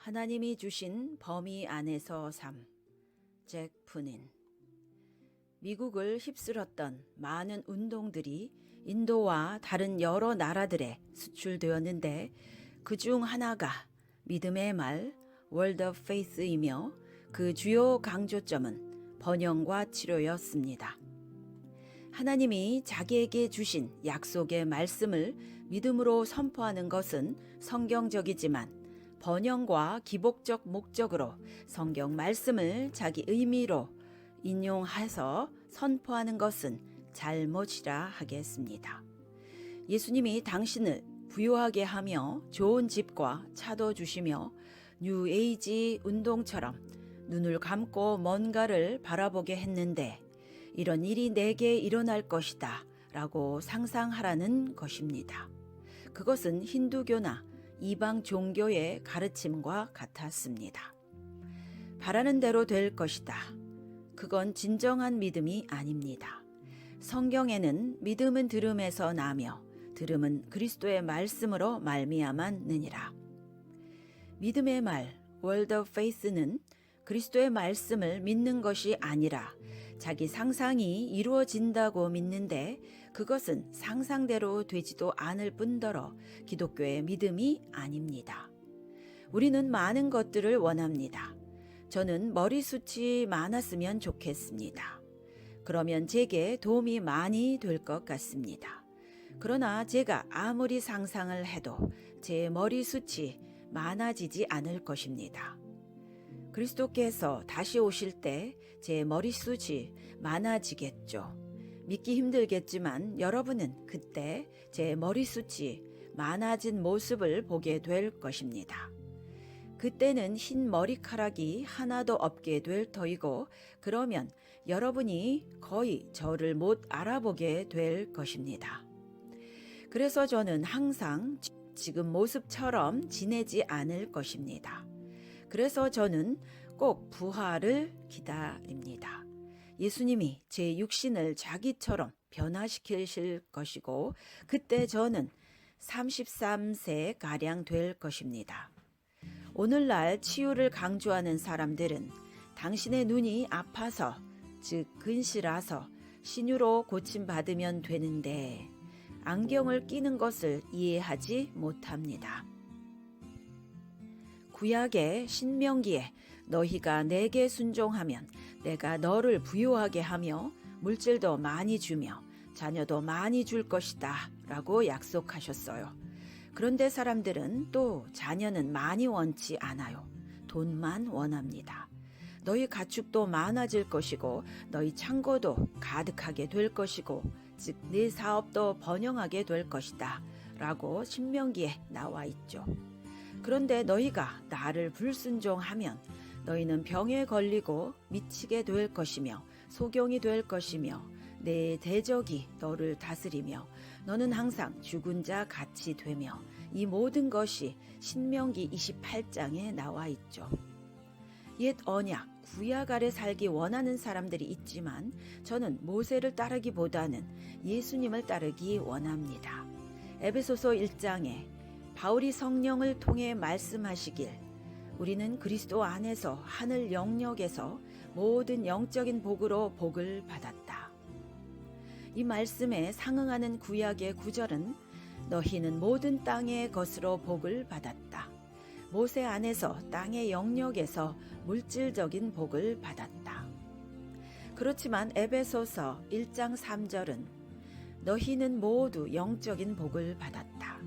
하나님이 주신 범위 안에서 삶. 잭 푸닌. 미국을 휩쓸었던 많은 운동들이 인도와 다른 여러 나라들에 수출되었는데 그 중 하나가 믿음의 말 Word of Faith이며 그 주요 강조점은 번영과 치료였습니다. 하나님이 자기에게 주신 약속의 말씀을 믿음으로 선포하는 것은 성경적이지만 번영과 기복적 목적으로 성경 말씀을 자기 의미로 인용해서 선포하는 것은 잘못이라 하겠습니다. 예수님이 당신을 부유하게 하며 좋은 집과 차도 주시며 뉴에이지 운동처럼 눈을 감고 뭔가를 바라보게 했는데 이런 일이 내게 일어날 것이다 라고 상상하라는 것입니다. 그것은 힌두교나 이방 종교의 가르침과 같았습니다. 바라는 대로 될 것이다. 그건 진정한 믿음이 아닙니다. 성경에는 믿음은 들음에서 나며 들음은 그리스도의 말씀으로 말미암았느니라. 믿음의 말, Word of Faith는 그리스도의 말씀을 믿는 것이 아니라 자기 상상이 이루어진다고 믿는데 그것은 상상대로 되지도 않을 뿐더러 기독교의 믿음이 아닙니다. 우리는 많은 것들을 원합니다. 저는 머리숱이 많았으면 좋겠습니다. 그러면 제게 도움이 많이 될 것 같습니다. 그러나 제가 아무리 상상을 해도 제 머리숱이 많아지지 않을 것입니다. 그리스도께서 다시 오실 때 제 머리숱이 많아지겠죠. 믿기 힘들겠지만 여러분은 그때 제 머리숱이 많아진 모습을 보게 될 것입니다. 그때는 흰 머리카락이 하나도 없게 될 터이고 그러면 여러분이 거의 저를 못 알아보게 될 것입니다. 그래서 저는 항상 지금 모습처럼 지내지 않을 것입니다. 그래서 저는 꼭 부활을 기다립니다. 예수님이 제 육신을 자기처럼 변화시키실 것이고 그때 저는 33세가량 될 것입니다. 오늘날 치유를 강조하는 사람들은 당신의 눈이 아파서 즉 근시라서 신유로 고침받으면 되는데 안경을 끼는 것을 이해하지 못합니다. 구약의 신명기에 너희가 내게 순종하면 내가 너를 부유하게 하며 물질도 많이 주며 자녀도 많이 줄 것이다 라고 약속하셨어요. 그런데 사람들은 또 자녀는 많이 원치 않아요. 돈만 원합니다. 너희 가축도 많아질 것이고 너희 창고도 가득하게 될 것이고 즉 네 사업도 번영하게 될 것이다 라고 신명기에 나와 있죠. 그런데 너희가 나를 불순종하면 너희는 병에 걸리고 미치게 될 것이며 소경이 될 것이며 내 대적이 너를 다스리며 너는 항상 죽은 자 같이 되며 이 모든 것이 신명기 28장에 나와 있죠. 옛 언약, 구약 아래 살기 원하는 사람들이 있지만 저는 모세를 따르기보다는 예수님을 따르기 원합니다. 에베소서 1장에 바울이 성령을 통해 말씀하시길 우리는 그리스도 안에서 하늘 영역에서 모든 영적인 복으로 복을 받았다. 이 말씀에 상응하는 구약의 구절은 너희는 모든 땅의 것으로 복을 받았다. 모세 안에서 땅의 영역에서 물질적인 복을 받았다. 그렇지만 에베소서 1장 3절은 너희는 모두 영적인 복을 받았다.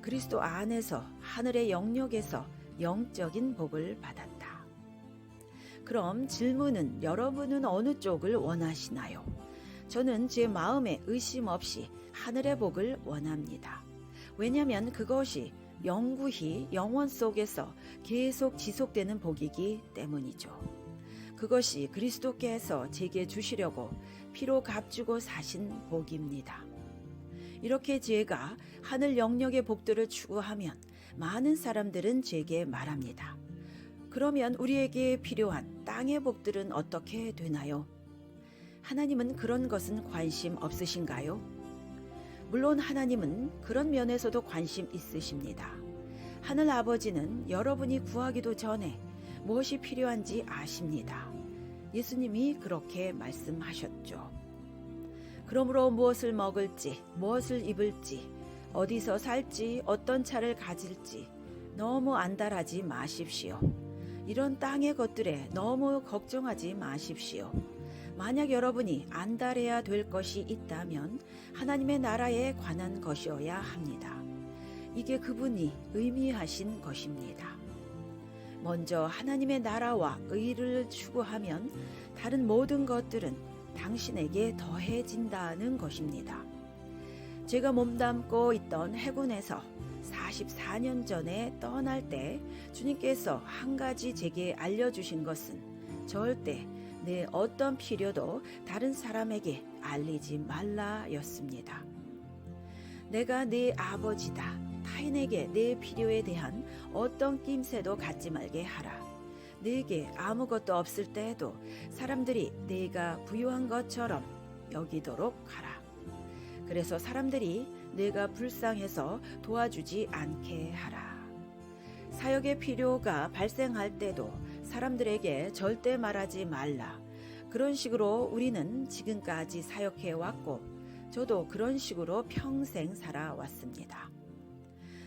그리스도 안에서 하늘의 영역에서 영적인 복을 받았다. 그럼 질문은 여러분은 어느 쪽을 원하시나요? 저는 제 마음에 의심 없이 하늘의 복을 원합니다. 왜냐하면 그것이 영구히 영원 속에서 계속 지속되는 복이기 때문이죠. 그것이 그리스도께서 제게 주시려고 피로 값주고 사신 복입니다. 이렇게 제가 하늘 영역의 복들을 추구하면 많은 사람들은 제게 말합니다. 그러면 우리에게 필요한 땅의 복들은 어떻게 되나요? 하나님은 그런 것은 관심 없으신가요? 물론 하나님은 그런 면에서도 관심 있으십니다. 하늘 아버지는 여러분이 구하기도 전에 무엇이 필요한지 아십니다. 예수님이 그렇게 말씀하셨죠. 그러므로 무엇을 먹을지, 무엇을 입을지, 어디서 살지, 어떤 차를 가질지 너무 안달하지 마십시오. 이런 땅의 것들에 너무 걱정하지 마십시오. 만약 여러분이 안달해야 될 것이 있다면 하나님의 나라에 관한 것이어야 합니다. 이게 그분이 의미하신 것입니다. 먼저 하나님의 나라와 의를 추구하면 다른 모든 것들은 당신에게 더해진다는 것입니다. 제가 몸담고 있던 해군에서 44년 전에 떠날 때 주님께서 한 가지 제게 알려주신 것은 절대 내 어떤 필요도 다른 사람에게 알리지 말라였습니다. 내가 네 아버지다. 타인에게 내 필요에 대한 어떤 낌새도 갖지 말게 하라. 내게 아무것도 없을 때에도 사람들이 내가 부유한 것처럼 여기도록 하라. 그래서 사람들이 내가 불쌍해서 도와주지 않게 하라. 사역의 필요가 발생할 때도 사람들에게 절대 말하지 말라. 그런 식으로 우리는 지금까지 사역해 왔고 저도 그런 식으로 평생 살아왔습니다.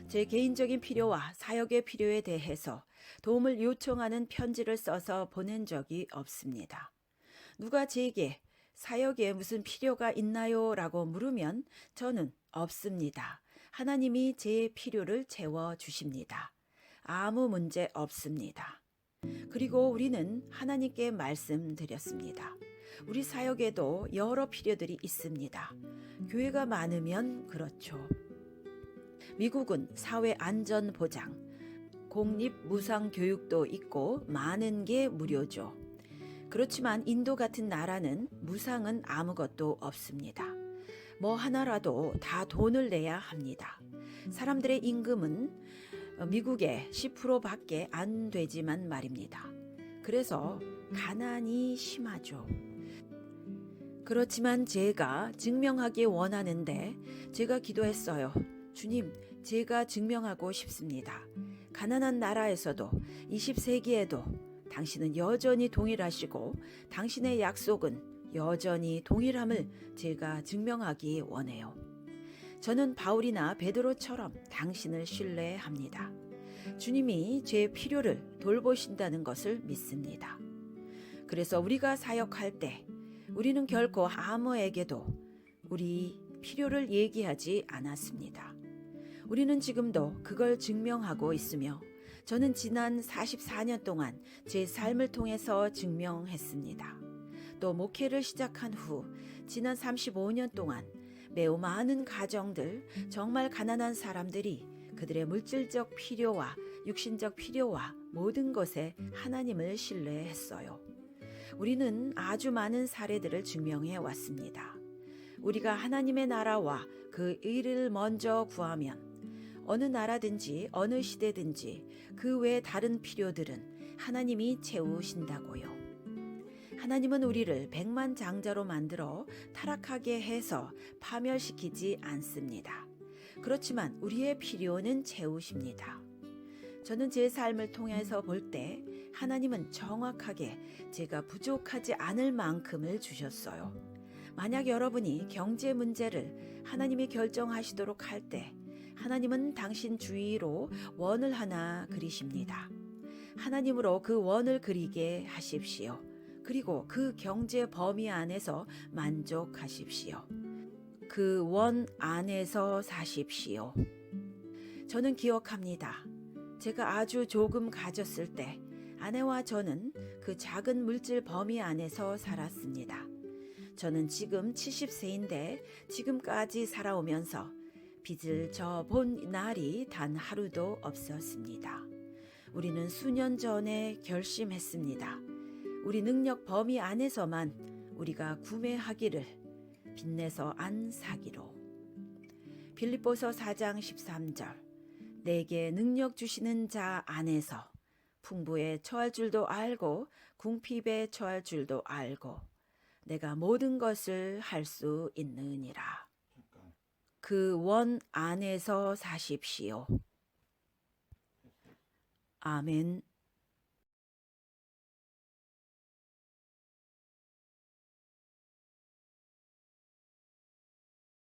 제 개인적인 필요와 사역의 필요에 대해서 도움을 요청하는 편지를 써서 보낸 적이 없습니다. 누가 제게 사역에 무슨 필요가 있나요? 라고 물으면 저는 없습니다. 하나님이 제 필요를 채워주십니다. 아무 문제 없습니다. 그리고 우리는 하나님께 말씀드렸습니다. 우리 사역에도 여러 필요들이 있습니다. 교회가 많으면 그렇죠. 미국은 사회안전보장, 공립무상교육도 있고 많은 게 무료죠. 그렇지만 인도 같은 나라는 무상은 아무것도 없습니다. 뭐 하나라도 다 돈을 내야 합니다. 사람들의 임금은 미국의 10%밖에 안 되지만 말입니다. 그래서 가난이 심하죠. 그렇지만 제가 증명하기 원하는데 제가 기도했어요. 주님, 제가 증명하고 싶습니다. 가난한 나라에서도 20세기에도 당신은 여전히 동일하시고 당신의 약속은 여전히 동일함을 제가 증명하기 원해요. 저는 바울이나 베드로처럼 당신을 신뢰합니다. 주님이 제 필요를 돌보신다는 것을 믿습니다. 그래서 우리가 사역할 때 우리는 결코 아무에게도 우리 필요를 얘기하지 않았습니다. 우리는 지금도 그걸 증명하고 있으며 저는 지난 44년 동안 제 삶을 통해서 증명했습니다. 또 목회를 시작한 후 지난 35년 동안 매우 많은 가정들, 정말 가난한 사람들이 그들의 물질적 필요와 육신적 필요와 모든 것에 하나님을 신뢰했어요. 우리는 아주 많은 사례들을 증명해 왔습니다. 우리가 하나님의 나라와 그 의를 먼저 구하면 어느 나라든지 어느 시대든지 그 외 다른 필요들은 하나님이 채우신다고요. 하나님은 우리를 백만장자로 만들어 타락하게 해서 파멸시키지 않습니다. 그렇지만 우리의 필요는 채우십니다. 저는 제 삶을 통해서 볼 때 하나님은 정확하게 제가 부족하지 않을 만큼을 주셨어요. 만약 여러분이 경제 문제를 하나님이 결정하시도록 할 때 하나님은 당신 주위로 원을 하나 그리십니다. 하나님으로 그 원을 그리게 하십시오. 그리고 그 경제 범위 안에서 만족하십시오. 그 원 안에서 사십시오. 저는 기억합니다. 제가 아주 조금 가졌을 때 아내와 저는 그 작은 물질 범위 안에서 살았습니다. 저는 지금 70세인데 지금까지 살아오면서 빚을 져본 날이 단 하루도 없었습니다. 우리는 수년 전에 결심했습니다. 우리 능력 범위 안에서만 우리가 구매하기를, 빚내서 안 사기로. 빌립보서 4장 13절. 내게 능력 주시는 자 안에서 풍부에 처할 줄도 알고 궁핍에 처할 줄도 알고 내가 모든 것을 할 수 있느니라. 그 원 안에서 사십시오. 아멘.